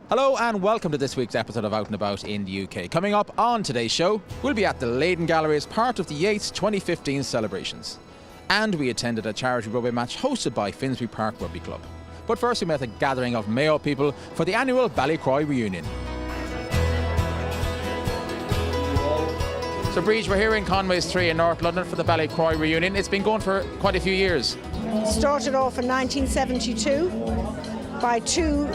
Hello and welcome to this week's episode of Out and About in the UK. Coming up on today's show, we'll be at the Leydon Gallery as part of the Yeats 2015 celebrations. And we attended a charity rugby match hosted by Finsbury Park Rugby Club. But first we met a gathering of Mayo people for the annual Ballycroy reunion. So Breach, we're here in Conway's 3 in North London for the Ballycroy reunion. It's been going for quite a few years. Started off in 1972 by two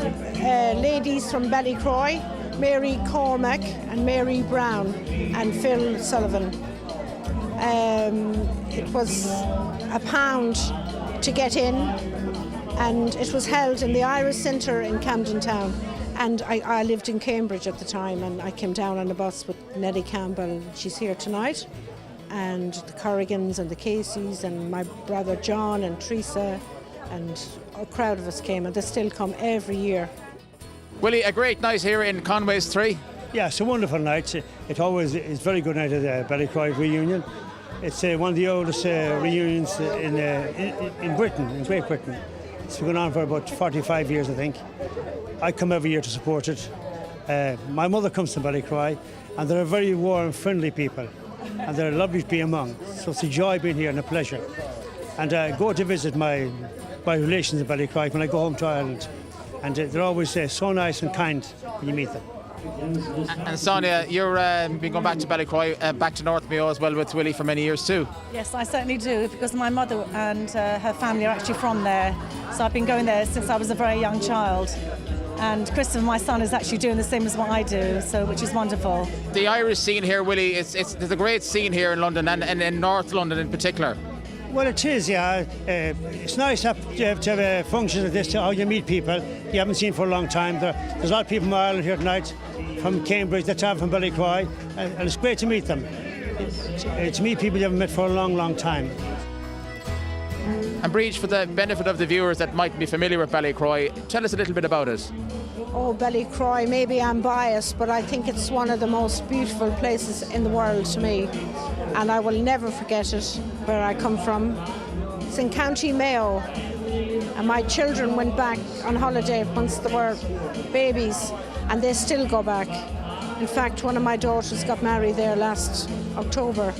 ladies from Ballycroy, Mary Cormack and Mary Brown and Phil Sullivan. It was £1 to get in, and it was held in the Irish Centre in Camden Town. And I lived in Cambridge at the time, and I came down on a bus with Nellie Campbell. She's here tonight, and the Corrigans and the Caseys and my brother John and Teresa, and a crowd of us came, and they still come every year. Willie, a great night here in Conway's 3. Yeah, it's a wonderful night. It always is a very good night at the Ballycroy reunion. It's one of the oldest reunions in Britain, in Great Britain. It's been going on for about 45 years, I think. I come every year to support it. My mother comes from Ballycroy, and they're a very warm, friendly people, and they're lovely to be among. So it's a joy being here and a pleasure. And I go to visit my relations in Ballycroy when I go home to Ireland, and they're always so nice and kind when you meet them. And Sonia, you've been going back to Ballycroy, back to North Mayo as well with Willie for many years too. Yes, I certainly do, because my mother and her family are actually from there. So I've been going there since I was a very young child. And Christopher, my son, is actually doing the same as what I do, so which is wonderful. The Irish scene here, Willie, there's a great scene here in London and in North London in particular. Well, it is, yeah. It's nice to have functions like this, how you meet people you haven't seen for a long time. There's a lot of people from Ireland here tonight, from Cambridge, the town from Ballycroy, and it's great to meet them. To meet people you haven't met for a long, long time. And Breach, for the benefit of the viewers that might be familiar with Ballycroy, tell us a little bit about it. Oh, Ballycroy, maybe I'm biased, but I think it's one of the most beautiful places in the world to me. And I will never forget it, where I come from. It's in County Mayo. And my children went back on holiday once they were babies, and they still go back. In fact, one of my daughters got married there last October.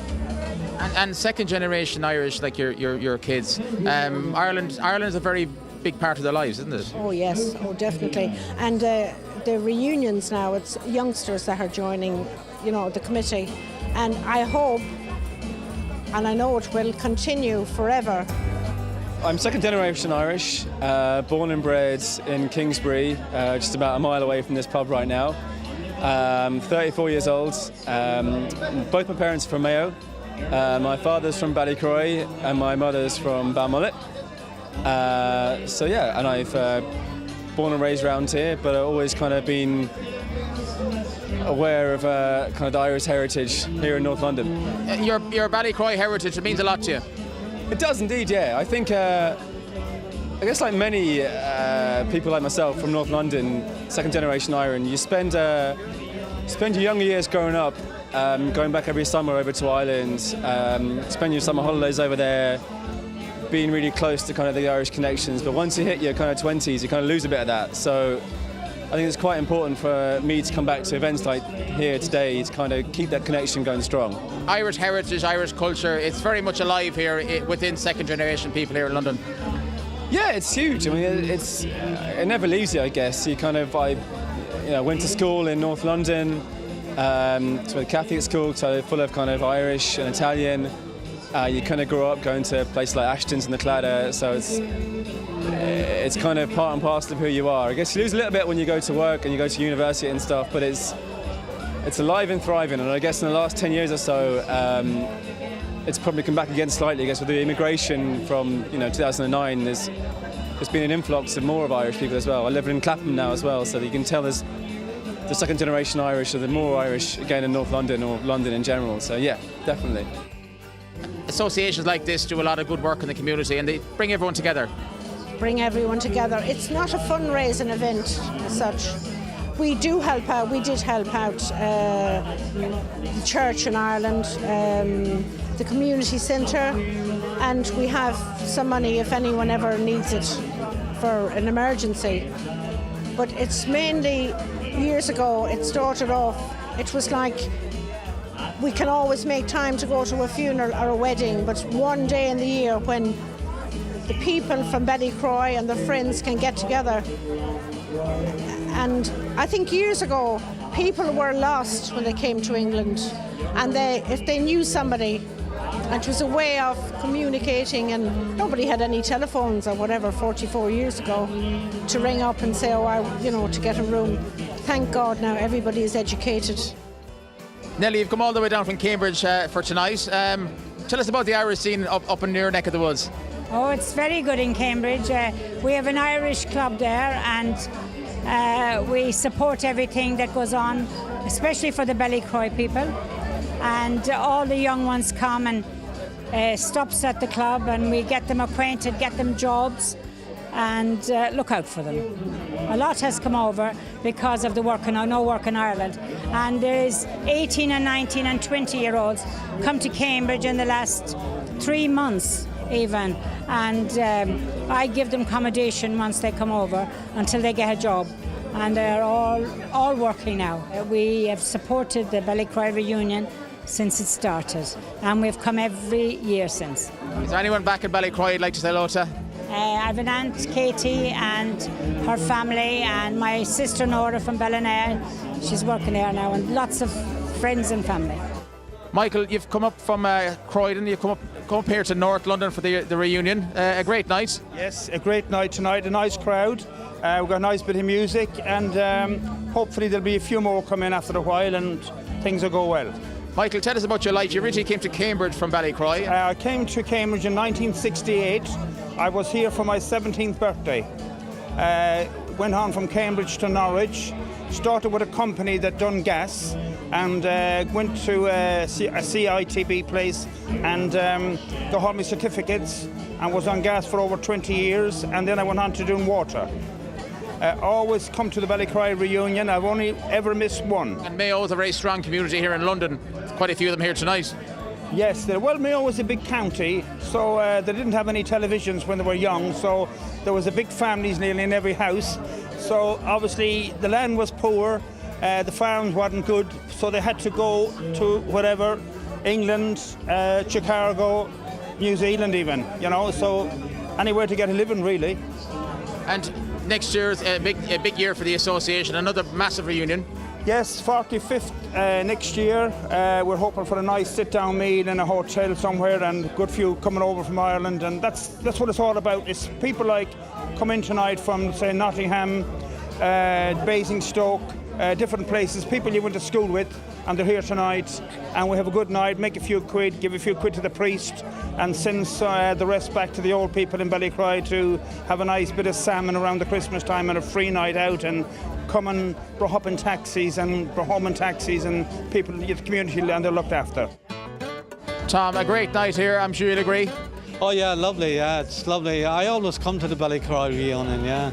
And second generation Irish, like your kids, Ireland is a very big part of their lives, isn't it? Oh yes, oh definitely. And the reunions now, it's youngsters that are joining, the committee. And I hope, and I know it will continue forever. I'm second generation Irish, born and bred in Kingsbury, just about a mile away from this pub right now. 34 years old. Both my parents are from Mayo. My father's from Ballycroy and my mother's from Balmullet. So yeah, and I've born and raised around here, but I've always kind of been aware of kind of the Irish heritage here in North London. Your Ballycroy heritage, it means a lot to you? It does indeed, yeah. I think, I guess like many people like myself from North London, second generation Irish, you spend your younger years growing up, going back every summer over to Ireland, spend your summer holidays over there, being really close to kind of the Irish connections. But once you hit your kind of 20s, you kind of lose a bit of that. So I think it's quite important for me to come back to events like here today to kind of keep that connection going strong. Irish heritage, Irish culture, it's very much alive here within second generation people here in London. Yeah, it's huge. I mean, it never leaves you, I guess. You kind of, went to school in North London, to a Catholic school, so full of kind of Irish and Italian. You kind of grow up going to places like Ashton's and the Claddagh, so it's kind of part and parcel of who you are. I guess you lose a little bit when you go to work and you go to university and stuff, but it's alive and thriving. And I guess in the last 10 years or so, it's probably come back again slightly. I guess with the immigration from 2009, there's been an influx of more of Irish people as well. I live in Clapham now as well, so you can tell there's the second generation Irish, or the more Irish again in North London or London in general. So yeah, definitely. Associations like this do a lot of good work in the community, and they bring everyone together. It's not a fundraising event as such. We do help out. We did help out the church in Ireland, the community centre, and we have some money if anyone ever needs it for an emergency. but it's mainly years ago it started off. It was like we can always make time to go to a funeral or a wedding, but one day in the year when the people from Ballycroy and their friends can get together. And I think years ago people were lost when they came to England, and if they knew somebody, it was a way of communicating, and nobody had any telephones or whatever 44 years ago to ring up and say, to get a room. Thank God now everybody is educated. Nellie, you've come all the way down from Cambridge for tonight. Tell us about the Irish scene up in your neck of the woods. Oh, it's very good in Cambridge. We have an Irish club there, and we support everything that goes on, especially for the Ballycroy people. And all the young ones come and stops at the club, and we get them acquainted, get them jobs, and look out for them. A lot has come over because of the no work in Ireland, and there is 18 and 19 and 20-year-olds come to Cambridge in the last 3 months even, and I give them accommodation once they come over until they get a job, and they're all working now. We have supported the Ballycroy reunion since it started, and we've come every year since. Is there anyone back in Ballycroy you'd like to say hello to? I have an aunt, Katie, and her family, and my sister Nora from Ballina. She's working there now, and lots of friends and family. Michael, you've come up from Croydon, you've come up here to North London for the reunion. A great night. Yes, a great night tonight, a nice crowd. We've got a nice bit of music, and hopefully there'll be a few more come in after a while and things will go well. Michael, tell us about your life. You originally came to Cambridge from Ballycroy. I came to Cambridge in 1968. I was here for my 17th birthday. Went on from Cambridge to Norwich, started with a company that done gas, and went to a CITB place and got all my certificates, and was on gas for over 20 years, and then I went on to doing water. Always come to the Ballycroy reunion. I've only ever missed one. And Mayo is a very strong community here in London. Quite a few of them here tonight. Yes, well, Mayo was a big county, so they didn't have any televisions when they were young, so there was a big families nearly in every house. So obviously the land was poor, the farms weren't good, so they had to go to whatever, England, Chicago, New Zealand even, so anywhere to get a living really. And next year is a big year for the association, another massive reunion. Yes, 45th next year. We're hoping for a nice sit-down meal in a hotel somewhere, and a good few coming over from Ireland, and that's what it's all about. It's people like come in tonight from, say, Nottingham, Basingstoke, different places, people you went to school with, and they're here tonight, and we have a good night, make a few quid, give a few quid to the priest, and send the rest back to the old people in Ballycroy to have a nice bit of salmon around the Christmas time and a free night out, and come and brought up in taxis and brought home in taxis, and people in the community, and they're looked after. Tom, a great night here, I'm sure you'll agree. Oh yeah, lovely, yeah, it's lovely. I always come to the Ballycroy reunion, yeah.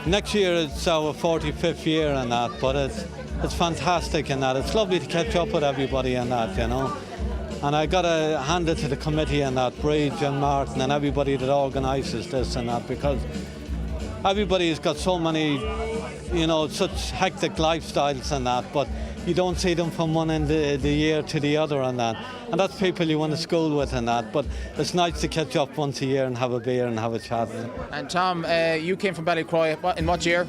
Next year it's our 45th year and that, but it's fantastic and that. It's lovely to catch up with everybody and that, And I got to hand it to the committee and that, Bridge and Martin and everybody that organises this and that, because everybody's got so many, such hectic lifestyles and that, but you don't see them from one end of the year to the other and that. And that's people you went to school with and that, but it's nice to catch up once a year and have a beer and have a chat. And Tom, you came from Ballycroy, in what year?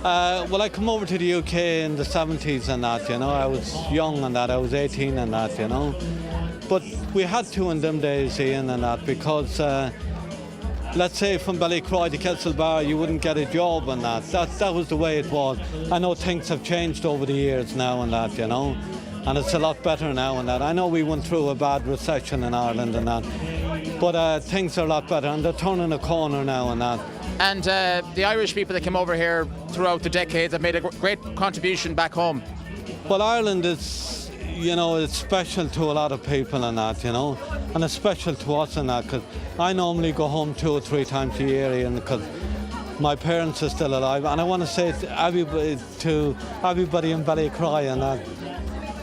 Well, I come over to the UK in the 70s and that, I was young and that, I was 18 and that, But we had to in them days, Ian, and that, because let's say from Ballycroy to Castlebar, you wouldn't get a job and that. That was the way it was. I know things have changed over the years now and that, and it's a lot better now and that. I know we went through a bad recession in Ireland and that, but things are a lot better, and they're turning a corner now and that. And the Irish people that came over here throughout the decades have made a great contribution back home. Well, Ireland is, it's special to a lot of people and that, and it's special to us and that, because I normally go home 2 or 3 times a year, because my parents are still alive, and I want to say to everybody in Ballycroy and that,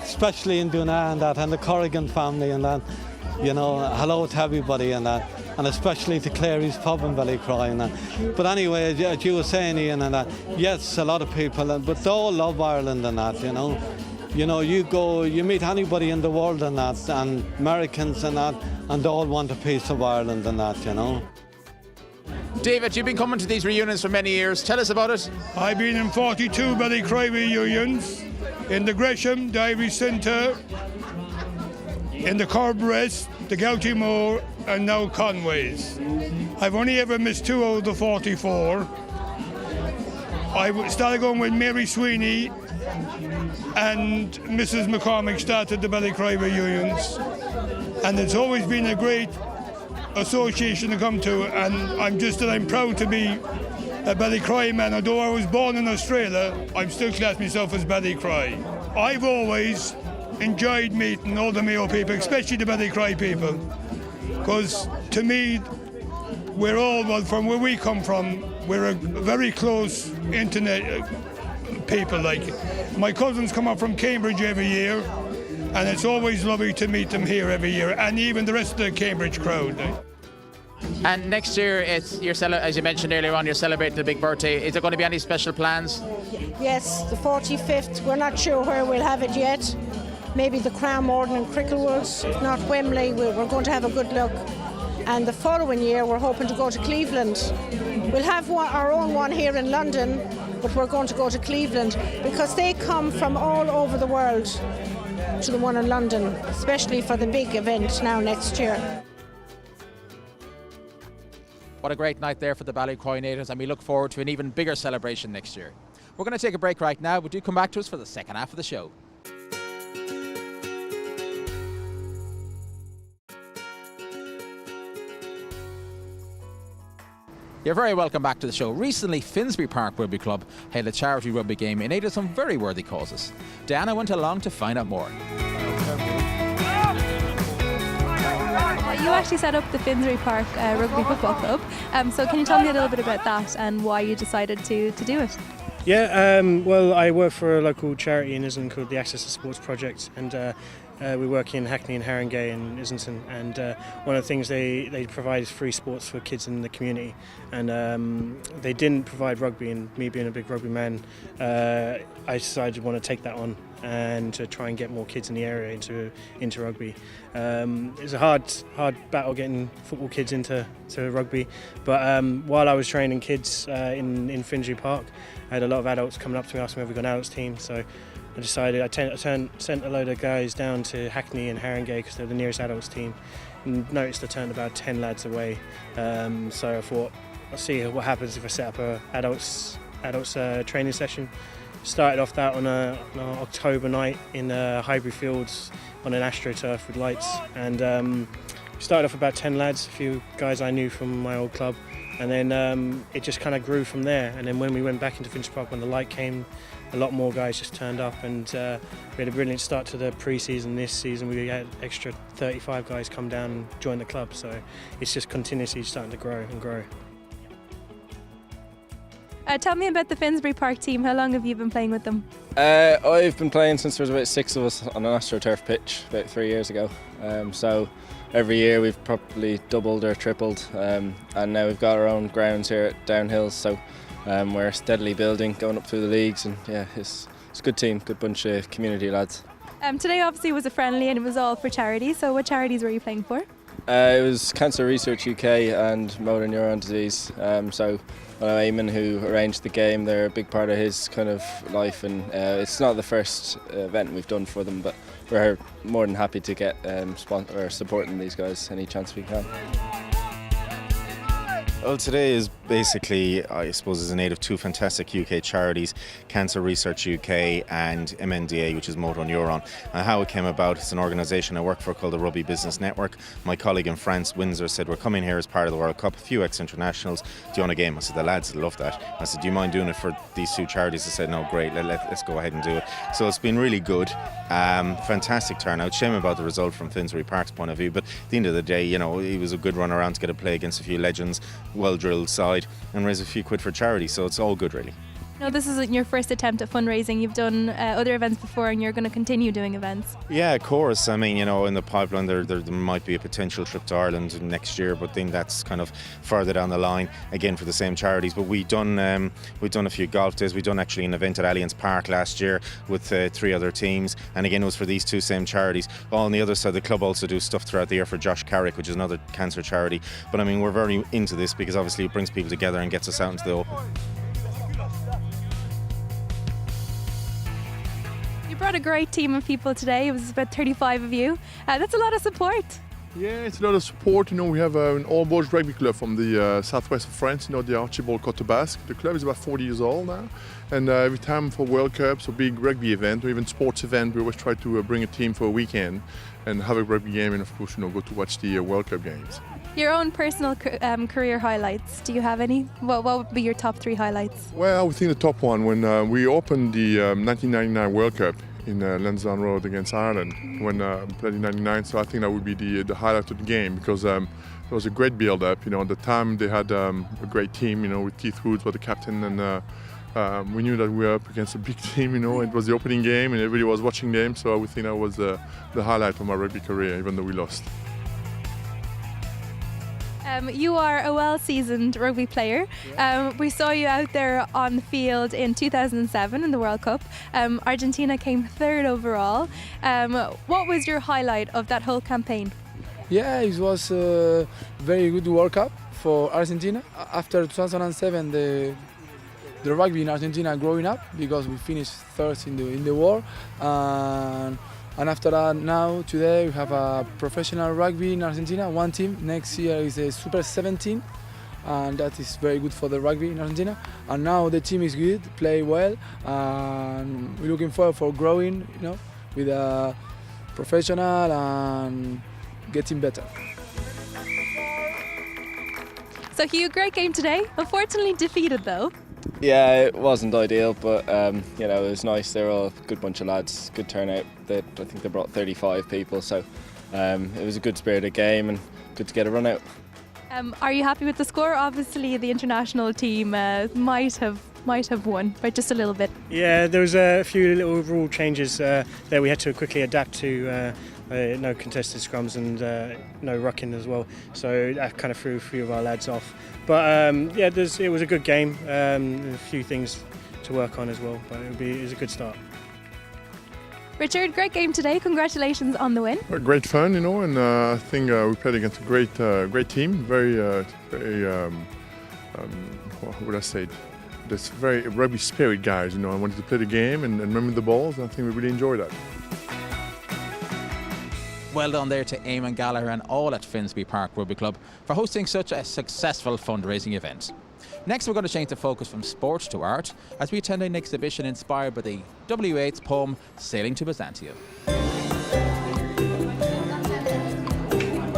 especially in Duna and that, and the Corrigan family and that, hello to everybody and that. and especially to Clary's Pub in Ballycroy and that. But anyway, as you were saying, Ian, and that, yes, a lot of people, but they all love Ireland and that, you know. You know, you meet anybody in the world and that, and Americans and that, and they all want a piece of Ireland and that, you know. David, you've been coming to these reunions for many years. Tell us about it. I've been in 42 Ballycroy reunions, in the Gresham, the Irish Centre, in the Corbrest, the Gouty Moor, and now Conway's. I've only ever missed 2 out of the 44. I started going with Mary Sweeney, and Mrs. McCormick started the Ballycroy reunions. And it's always been a great association to come to, and I'm proud to be a Ballycroy man. Although I was born in Australia, I'm still class myself as Ballycroy. I've always enjoyed meeting all the Mayo people, especially the Ballycroy people, because to me, we're all, well, from where we come from, we're a very close internet people. Like, my cousins come up from Cambridge every year, and it's always lovely to meet them here every year, and even the rest of the Cambridge crowd. And next year, as you mentioned earlier on, you're celebrating the big birthday. Is there going to be any special plans? Yes, the 45th. We're not sure where we'll have it yet. Maybe the Crown Morden and Cricklewoods, if not Wembley. We're going to have a good look. And the following year, we're hoping to go to Cleveland. We'll have our own one here in London, but we're going to go to Cleveland because they come from all over the world to the one in London, especially for the big event now next year. What a great night there for the Ballycroy natives, and we look forward to an even bigger celebration next year. We're going to take a break right now, but do come back to us for the second half of the show. You're very welcome back to the show. Recently, Finsbury Park Rugby Club held a charity rugby game in aid of some very worthy causes. Diana went along to find out more. You actually set up the Finsbury Park Rugby Football Club. So can you tell me a little bit about that and why you decided to do it? Yeah, well, I work for a local charity in Islington called the Access to Sports Project, and we work in Hackney and Haringey and Islington, and one of the things they provide is free sports for kids in the community, and they didn't provide rugby, and me being a big rugby man, I decided to want to take that on and to try and get more kids in the area into rugby. It's a hard battle getting football kids into rugby, but while I was training kids in Finsbury Park, I had a lot of adults coming up to me asking me if we got an adults team, so I decided sent a load of guys down to Hackney and Haringey because they're the nearest adults team, and noticed I turned about 10 lads away, so I thought I'll see what happens if I set up a adults training session. Started off that on an October night in Highbury Fields on an AstroTurf with lights, and started off about 10 lads, a few guys I knew from my old club, and then it just kind of grew from there. And then when we went back into Finsbury Park, when the light came, a lot more guys just turned up, and we had a brilliant start to the pre-season. This season we had extra 35 guys come down and join the club, so it's just continuously starting to grow and grow. Tell me about the Finsbury Park team. How long have you been playing with them? I've been playing since there was about 6 of us on an AstroTurf pitch about 3 years ago. So every year we've probably doubled or tripled, and now we've got our own grounds here at Downhill. So we're steadily building, going up through the leagues, and yeah, it's a good team, good bunch of community lads. Today obviously was a friendly and it was all for charity. So what charities were you playing for? It was Cancer Research UK and Motor Neuron Disease. So Eamon, who arranged the game, they're a big part of his kind of life, and it's not the first event we've done for them, but we're more than happy to get supporting these guys any chance we can. Well, today is basically, I suppose, is in aid of 2 fantastic UK charities, Cancer Research UK and MNDA, which is Motor Neuron. And how it came about, it's an organisation I work for called the Rugby Business Network. My colleague in France, Windsor, said, we're coming here as part of the World Cup, a few ex-internationals. Do you want a game? I said, the lads love that. I said, do you mind doing it for these 2 charities? They said, no, great, let's go ahead and do it. So it's been really good. Fantastic turnout. Shame about the result from Finsbury Park's point of view, but at the end of the day, you know, it was a good run around to get a play against a few legends, well-drilled side, and raise a few quid for charity, so it's all good, really. No, this isn't your first attempt at fundraising. You've done other events before and you're going to continue doing events. Yeah, of course. I mean, in the pipeline there might be a potential trip to Ireland next year, but then that's kind of further down the line, again for the same charities. But we've done a few golf days. We've done actually an event at Allianz Park last year with 3 other teams, and again it was for these 2 same charities. On the other side, the club also do stuff throughout the year for Josh Carrick, which is another cancer charity. But I mean, we're very into this because obviously it brings people together and gets us out into the open. You brought a great team of people today. It was about 35 of you. That's a lot of support. Yeah, it's a lot of support. We have an all-boys rugby club from the southwest of France, the Archibald Cote Basque. The club is about 40 years old now, and every time for World Cups or big rugby event or even sports event, we always try to bring a team for a weekend and have a rugby game, and of course, go to watch the World Cup games. Your own personal career highlights, do you have any? What would be your top 3 highlights? Well, I think the top one, when we opened the 1999 World Cup in Lansdowne Road against Ireland, when played in '99. So I think that would be the highlight of the game, because there was a great build-up. At the time they had a great team. With Keith Woods was the captain, and we knew that we were up against a big team. It was the opening game, and everybody was watching them. So I would think that was the highlight of my rugby career, even though we lost. You are a well-seasoned rugby player. We saw you out there on the field in 2007 in the World Cup. Argentina came 3rd overall. What was your highlight of that whole campaign? Yeah, it was a very good World Cup for Argentina. After 2007, the rugby in Argentina growing up, because we finished 3rd in the war. And after that, now, today, we have a professional rugby in Argentina, 1 team. Next year is a Super 17, and that is very good for the rugby in Argentina. And now the team is good, play well, and we're looking forward for growing, with a professional and getting better. So Hugh, great game today. Unfortunately defeated though. Yeah, it wasn't ideal, but it was nice. They were all a good bunch of lads, good turnout. I think they brought 35 people, so it was a good spirited game and good to get a run out. Are you happy with the score? Obviously, the international team might have won by just a little bit. Yeah, there was a few little rule changes that we had to quickly adapt to. No contested scrums and no rucking as well, so that kind of threw a few of our lads off. But it was a good game. A few things to work on as well, but it was a good start. Richard, great game today. Congratulations on the win. Great fun, and I think we played against a great team. Very, what would I say? This very rugby spirit guys. I wanted to play the game and remember the balls, and I think we really enjoyed that. Well done there to Eamon Gallagher and all at Finsbury Park Rugby Club for hosting such a successful fundraising event. Next, we're going to change the focus from sport to art as we attend an exhibition inspired by the Yeats poem Sailing to Byzantium.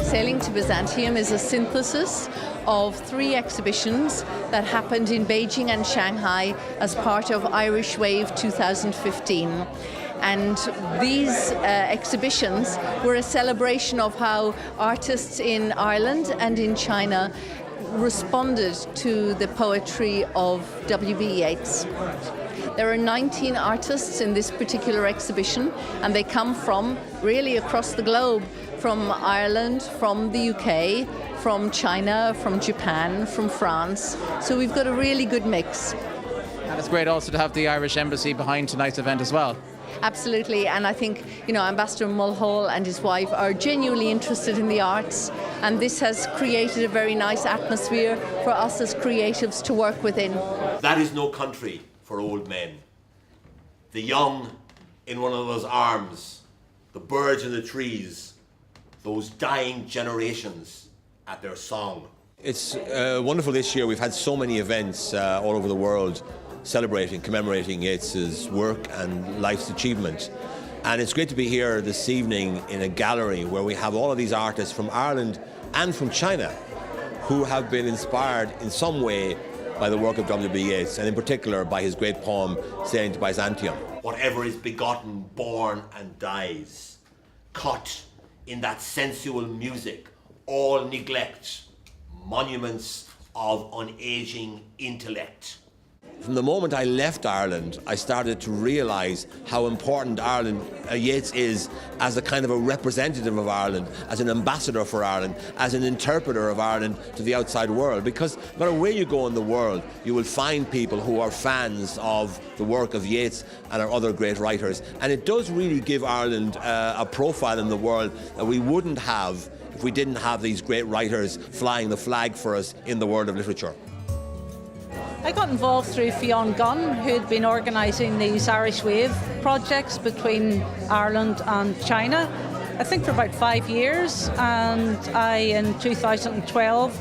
Sailing to Byzantium is a synthesis of 3 exhibitions that happened in Beijing and Shanghai as part of Irish Wave 2015. And these exhibitions were a celebration of how artists in Ireland and in China responded to the poetry of W.B. Yeats. There are 19 artists in this particular exhibition, and they come from really across the globe, from Ireland, from the UK, from China, from Japan, from France. So we've got a really good mix. And it's great also to have the Irish Embassy behind tonight's event as well. Absolutely, and I think Ambassador Mulhall and his wife are genuinely interested in the arts, and this has created a very nice atmosphere for us as creatives to work within. That is no country for old men. The young in one of those arms, the birds in the trees, those dying generations at their song. It's wonderful this year. We've had so many events all over the world celebrating, commemorating Yeats's work and life's achievement. And it's great to be here this evening in a gallery where we have all of these artists from Ireland and from China who have been inspired in some way by the work of W.B. Yeats, and in particular by his great poem, Sailing to Byzantium. Whatever is begotten, born and dies, caught in that sensual music, all neglect, monuments of unaging intellect. From the moment I left Ireland, I started to realise how important Ireland, Yeats is as a kind of a representative of Ireland, as an ambassador for Ireland, as an interpreter of Ireland to the outside world. Because no matter where you go in the world, you will find people who are fans of the work of Yeats and our other great writers. And it does really give Ireland a profile in the world that we wouldn't have if we didn't have these great writers flying the flag for us in the world of literature. I got involved through Fionn Gunn, who'd been organising these Irish Wave projects between Ireland and China, I think for about 5 years. And I, in 2012,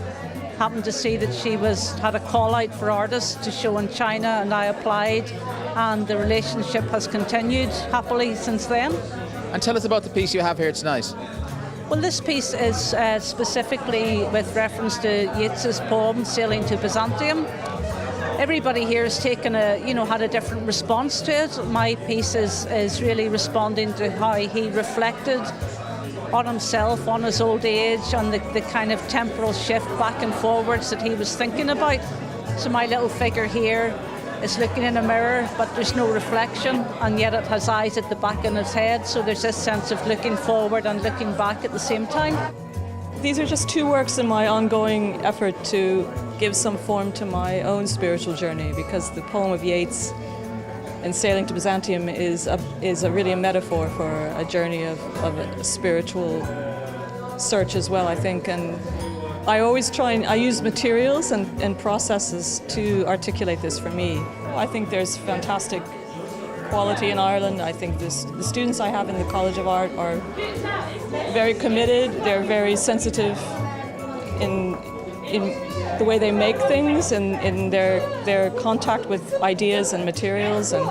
happened to see that she had a call out for artists to show in China, and I applied, and the relationship has continued happily since then. And tell us about the piece you have here tonight. Well, this piece is specifically with reference to Yeats's poem Sailing to Byzantium. Everybody here has taken had a different response to it. My piece is really responding to how he reflected on himself, on his old age, on the kind of temporal shift back and forwards that he was thinking about. So my little figure here is looking in a mirror, but there's no reflection, and yet it has eyes at the back of his head. So there's this sense of looking forward and looking back at the same time. These are just two works in my ongoing effort to give some form to my own spiritual journey, because the poem of Yeats in Sailing to Byzantium is really a metaphor for a journey of a spiritual search as well, I think. And I always I use materials and processes to articulate this for me. I think there's fantastic quality in Ireland. I think the students I have in the College of Art are very committed. They're very sensitive in the way they make things and in their contact with ideas and materials. And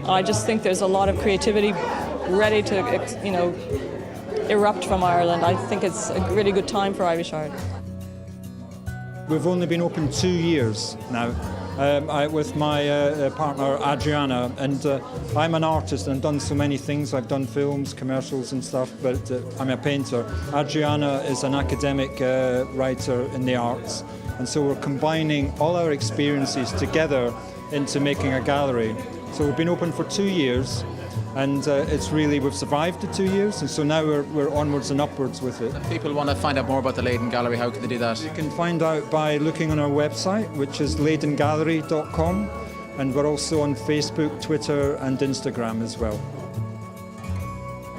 I just think there's a lot of creativity ready to erupt from Ireland. I think it's a really good time for Irish art. We've only been open 2 years now. With my partner Adriana, and I'm an artist and I've done so many things. I've done films, commercials and stuff, but I'm a painter. Adriana is an academic writer in the arts, and so we're combining all our experiences together into making a gallery. So we've been open for 2 years, and we've survived the 2 years, and so now we're onwards and upwards with it. If people want to find out more about the Leydon Gallery, how can they do that? You can find out by looking on our website, which is leydongallery.com, and we're also on Facebook, Twitter and Instagram as well.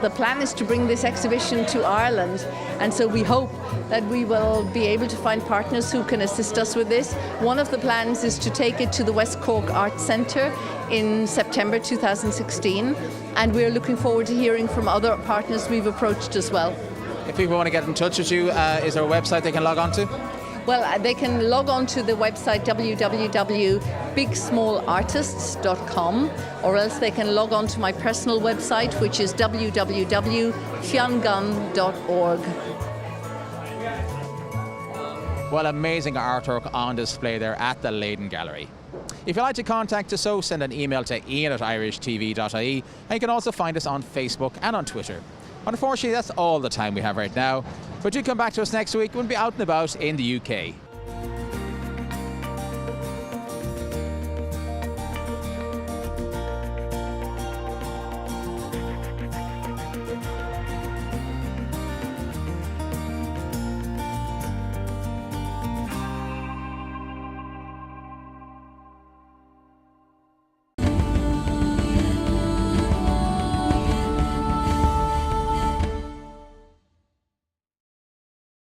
The plan is to bring this exhibition to Ireland, and so we hope that we will be able to find partners who can assist us with this. One of the plans is to take it to the West Cork Arts Centre in September 2016, and we're looking forward to hearing from other partners we've approached as well. If people want to get in touch with you, is there a website they can log on to? Well, they can log on to the website www.bigsmallartists.com, or else they can log on to my personal website, which is www.fiongun.org. Well, amazing artwork on display there at the Leydon Gallery. If you'd like to contact us, send an email to ian@irishtv.ie, and you can also find us on Facebook and on Twitter. Unfortunately, that's all the time we have right now, but do come back to us next week. We'll be out and about in the UK.